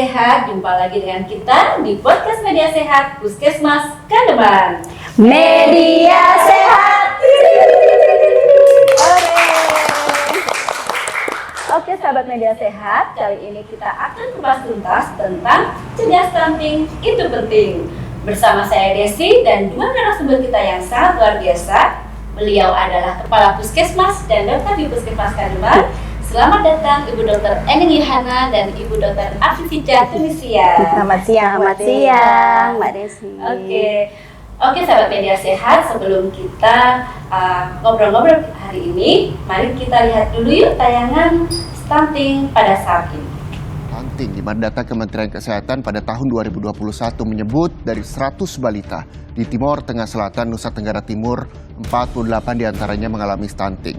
Sehat, jumpa lagi dengan kita di podcast Media Sehat Puskesmas Kandeman. Media Sehat. Oke sahabat Media Sehat, kali ini kita akan kupas tuntas tentang cegah stunting itu penting. Bersama saya Desi dan dua narasumber kita yang sangat luar biasa. Beliau adalah Kepala Puskesmas dan Dokter di Puskesmas Kandeman. Selamat datang Ibu Dr. Ening Yohana dan Ibu Dr. Afifijah Tunisia. Selamat siang Mbak Desi. Oke sahabat Media Sehat, sebelum kita ngobrol-ngobrol hari ini, mari kita lihat dulu yuk tayangan stunting pada saat ini. Stunting, di mana data Kementerian Kesehatan pada tahun 2021 menyebut dari 100 balita di Timor Tengah Selatan, Nusa Tenggara Timur, 48 diantaranya mengalami stunting.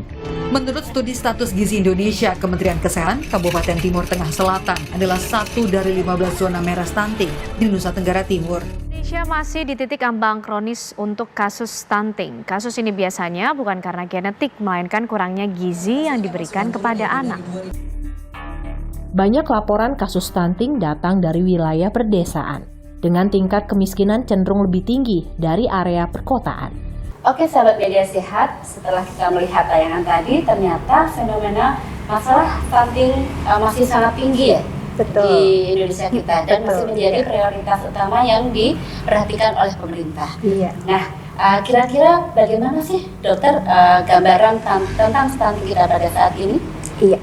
Menurut studi status gizi Indonesia, Kementerian Kesehatan, Kabupaten Timur Tengah Selatan adalah satu dari 15 zona merah stunting di Nusa Tenggara Timur. Indonesia masih di titik ambang kronis untuk kasus stunting. Kasus ini biasanya bukan karena genetik, melainkan kurangnya gizi yang diberikan kepada anak. Banyak laporan kasus stunting datang dari wilayah perdesaan, dengan tingkat kemiskinan cenderung lebih tinggi dari area perkotaan. Oke sahabat Media Sehat, setelah kita melihat tayangan tadi, ternyata fenomena masalah stunting masih sangat tinggi ya. Betul. Di Indonesia kita dan masih menjadi prioritas utama yang diperhatikan oleh pemerintah. Iya. Nah, kira-kira bagaimana sih dokter gambaran tentang stunting kita pada saat ini? Iya.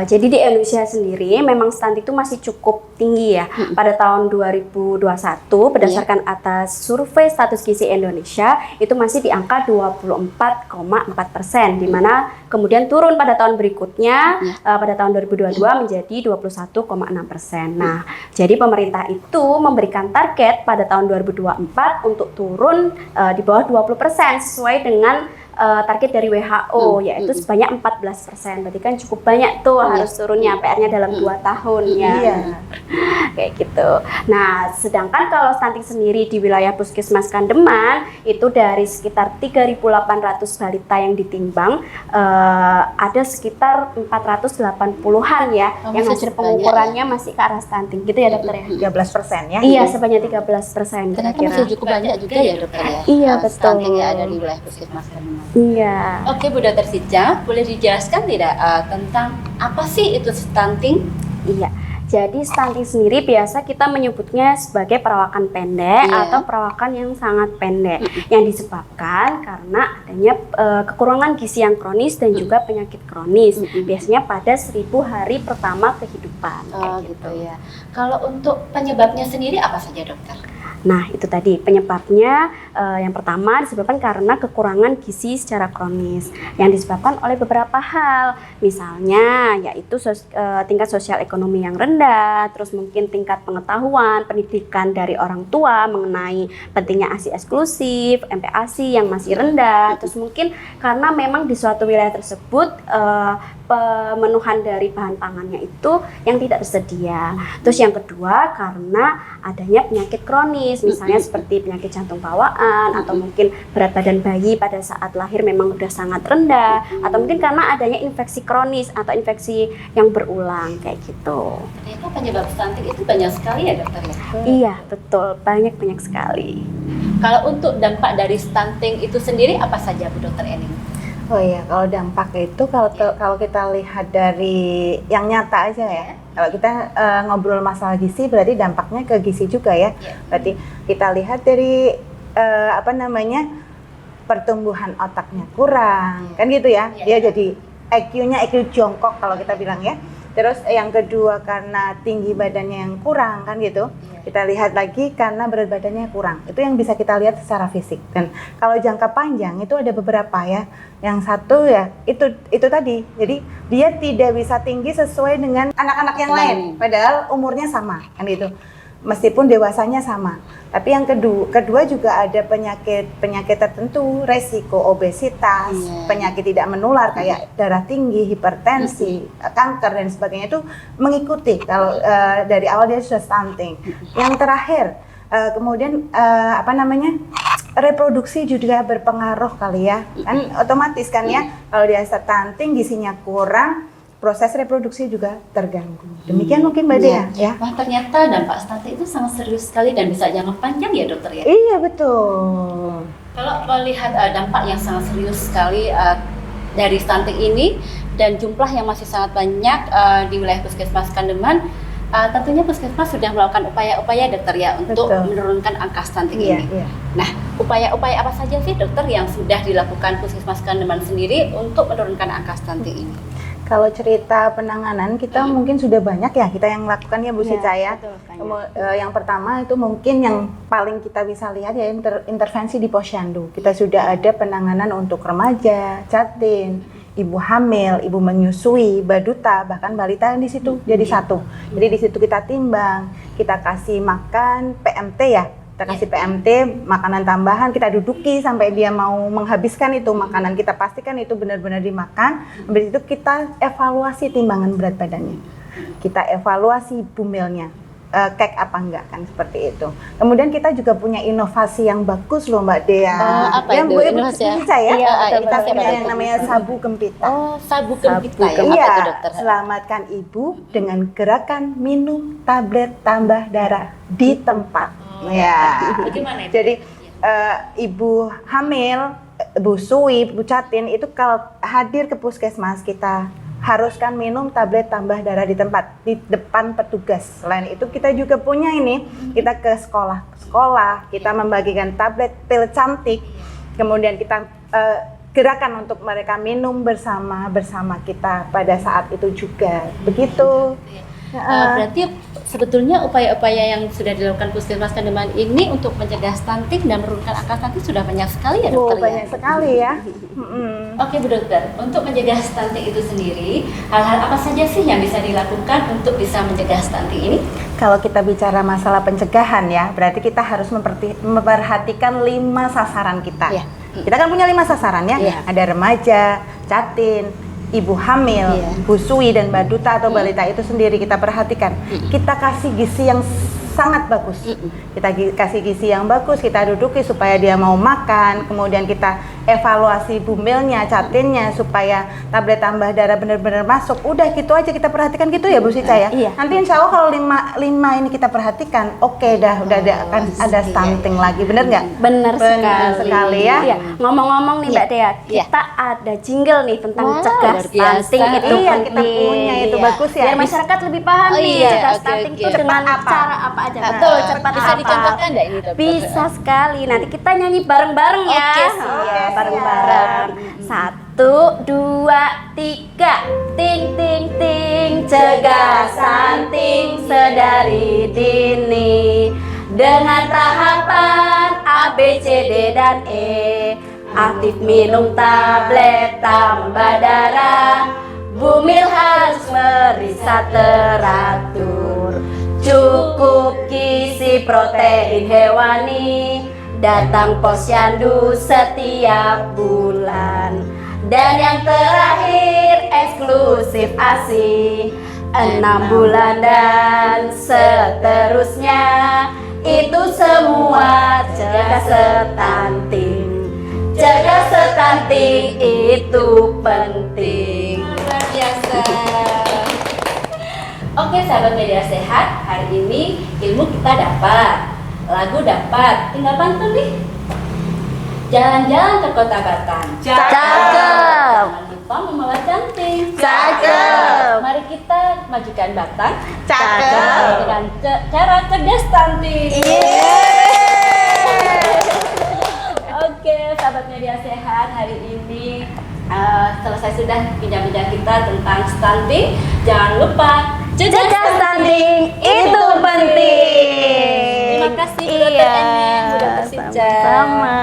Jadi di Indonesia sendiri memang stunting itu masih cukup tinggi ya. Pada tahun 2021 berdasarkan atas survei status gizi Indonesia itu masih di angka 24,4%, di mana kemudian turun pada tahun berikutnya pada tahun 2022 menjadi 21,6%. Nah, jadi pemerintah itu memberikan target pada tahun 2024 untuk turun di bawah 20% sesuai dengan target dari WHO yaitu sebanyak 14%. Berarti kan cukup banyak tuh harus turunnya, PR-nya dalam 2 tahun ya. Iya. Kayak gitu. Nah, sedangkan kalau stunting sendiri di wilayah Puskesmas Kandeman itu dari sekitar 3.800 balita yang ditimbang ada sekitar 480-an ya yang hasil pengukurannya masih ke arah stunting gitu ya dokter ya. 13% ya? Iya, sebanyak 13% Ternyata kira-kira. masih cukup banyak juga ya dokter ya. Iya, betul. Stunting yang ada di wilayah Puskesmas Kandeman. Iya. Oke Bu Dr. Sija, boleh dijelaskan tidak tentang apa sih itu stunting? Iya. Jadi stunting sendiri biasa kita menyebutnya sebagai perawakan pendek atau perawakan yang sangat pendek yang disebabkan karena adanya kekurangan gizi yang kronis dan juga penyakit kronis. Biasanya pada 1000 hari pertama kehidupan. Oh gitu ya. Kalau untuk penyebabnya sendiri apa saja dokter? Nah, itu tadi penyebabnya yang pertama disebabkan karena kekurangan gizi secara kronis yang disebabkan oleh beberapa hal. Misalnya yaitu tingkat sosial ekonomi yang rendah, terus mungkin tingkat pengetahuan, pendidikan dari orang tua mengenai pentingnya ASI eksklusif, MPASI yang masih rendah, terus mungkin karena memang di suatu wilayah tersebut pemenuhan dari bahan pangannya itu yang tidak tersedia. Terus yang kedua karena adanya penyakit kronis, misalnya seperti penyakit jantung bawaan atau mungkin berat badan bayi pada saat lahir memang sudah sangat rendah, atau mungkin karena adanya infeksi kronis atau infeksi yang berulang kayak gitu. Ternyata penyebab stunting itu banyak sekali ya dokter ya? Iya, betul, banyak sekali. Kalau untuk dampak dari stunting itu sendiri apa saja Bu Dokter Ening? Oh iya, kalau dampak itu kalau kita lihat dari yang nyata aja ya. Kalau kita ngobrol masalah gizi berarti dampaknya ke gizi juga ya. Berarti kita lihat dari pertumbuhan otaknya kurang, kan gitu ya. Dia jadi IQ-nya IQ jongkok kalau kita bilang ya. Terus yang kedua karena tinggi badannya yang kurang kan gitu. Kita lihat lagi karena berat badannya kurang. Itu yang bisa kita lihat secara fisik. Dan kalau jangka panjang itu ada beberapa ya. Yang satu ya itu tadi. Jadi dia tidak bisa tinggi sesuai dengan anak-anak yang lain. Padahal umurnya sama kan gitu. Meskipun dewasanya sama. Tapi yang kedua juga ada penyakit tertentu, resiko obesitas, penyakit tidak menular kayak darah tinggi, hipertensi, kanker dan sebagainya itu mengikuti kalau dari awal dia sudah stunting. Yang terakhir kemudian reproduksi juga berpengaruh kali ya. Kan otomatis kan ya kalau dia stunting gizinya kurang, proses reproduksi juga terganggu. Demikian mungkin Mbak Dea ya. Wah, ternyata dampak stunting itu sangat serius sekali dan bisa jangka panjang ya dokter ya? Iya betul. Kalau melihat dampak yang sangat serius sekali dari stunting ini dan jumlah yang masih sangat banyak di wilayah Puskesmas Kandeman, tentunya Puskesmas sudah melakukan upaya-upaya dokter ya untuk menurunkan angka stunting ini. Iya. Nah, upaya-upaya apa saja sih dokter yang sudah dilakukan Puskesmas Kandeman sendiri untuk menurunkan angka stunting ini? Kalau cerita penanganan kita mungkin sudah banyak ya kita yang lakukan ya Bu Sica ya. Yang pertama itu mungkin yang paling kita bisa lihat ya intervensi di posyandu. Kita sudah ada penanganan untuk remaja, jatin, ibu hamil, ibu menyusui, baduta, bahkan balita yang di situ jadi satu. Jadi di situ kita timbang, kita kasih makan PMT ya. Kita kasih PMT, makanan tambahan, kita duduki sampai dia mau menghabiskan itu makanan, kita pastikan itu benar-benar dimakan. Habis itu kita evaluasi timbangan berat badannya, kita evaluasi bumilnya, kek apa enggak kan seperti itu. Kemudian kita juga punya inovasi yang bagus loh Mbak Dea. Apa itu inovasi? Bisa ya? Iya, kita punya yang namanya sabu gempita. Oh, sabu gempita ya? Iya, apa itu dokter? selamatkan ibu dengan gerakan minum tablet tambah darah di tempat. Ya. Bagaimana itu? Jadi ibu hamil, ibu sui, ibu jatin itu kalau hadir ke puskesmas kita haruskan minum tablet tambah darah di tempat di depan petugas. Selain itu kita juga punya ini, kita ke sekolah, kita membagikan tablet pil cantik. Kemudian kita gerakan untuk mereka minum bersama kita pada saat itu juga. Begitu. Berarti sebetulnya upaya-upaya yang sudah dilakukan Puskesmas Kandeman ini untuk mencegah stunting dan menurunkan angka stunting sudah banyak sekali ya dokter? Banyak sekali ya. Oke Bu Dokter, untuk mencegah stunting itu sendiri, hal-hal apa saja sih yang bisa dilakukan untuk bisa mencegah stunting ini? Kalau kita bicara masalah pencegahan ya, berarti kita harus memperhatikan 5 sasaran kita. Yeah. Kita kan punya 5 sasaran ya, ada remaja, jatin, ibu hamil, busui dan baduta atau balita itu sendiri kita perhatikan. Kita kasih gizi yang sangat bagus. Kita kasih gizi yang bagus, kita duduki supaya dia mau makan, kemudian kita evaluasi bumilnya, jatinnya supaya tablet tambah darah benar-benar masuk. Udah gitu aja kita perhatikan gitu ya Bu Sica ya. Nanti insya Allah kalau 5 ini kita perhatikan, oke dah udah akan ada stunting lagi, bener nggak? Bener sekali ya. Iya. Ngomong-ngomong nih Mbak Dea, kita ada jingle nih tentang cegah stunting itu penting. Kita punya itu bagus ya. Biar masyarakat lebih paham nih cegah stunting itu dengan cara apa aja. Betul, cepat bisa dicontohkan enggak ini dokter? Bisa sekali. Nanti kita nyanyi bareng-bareng ya. Oke, bareng-bareng. 1, 2, 3. Ting ting ting, cegah stunting sedari dini. Dengan tahapan A, B, C, D, dan E. Aktif minum tablet tambah darah. Bumil harus meriksa teratur. Cukup gizi protein hewani. Datang posyandu setiap bulan. Dan yang terakhir eksklusif ASI 6 bulan dan seterusnya. Itu semua cegah stunting. Cegah stunting itu penting. Luar biasa. Oke sahabat media sehat, hari ini ilmu kita dapat, lagu dapat, tinggal pantun nih. Jalan-jalan ke Kota Batang. Cakep. Jangan lupa membawa cantik. Cakep. Mari kita majukan Batang. Cakep. Dengan cara cegah stunting. Oke, sahabat media sehat, hari ini selesai sudah bincang-bincang kita tentang stunting. Jangan lupa Cegah stunting itu penting. Terima kasih Bu Dokter Eni, Bu Dokter Sica. Sama.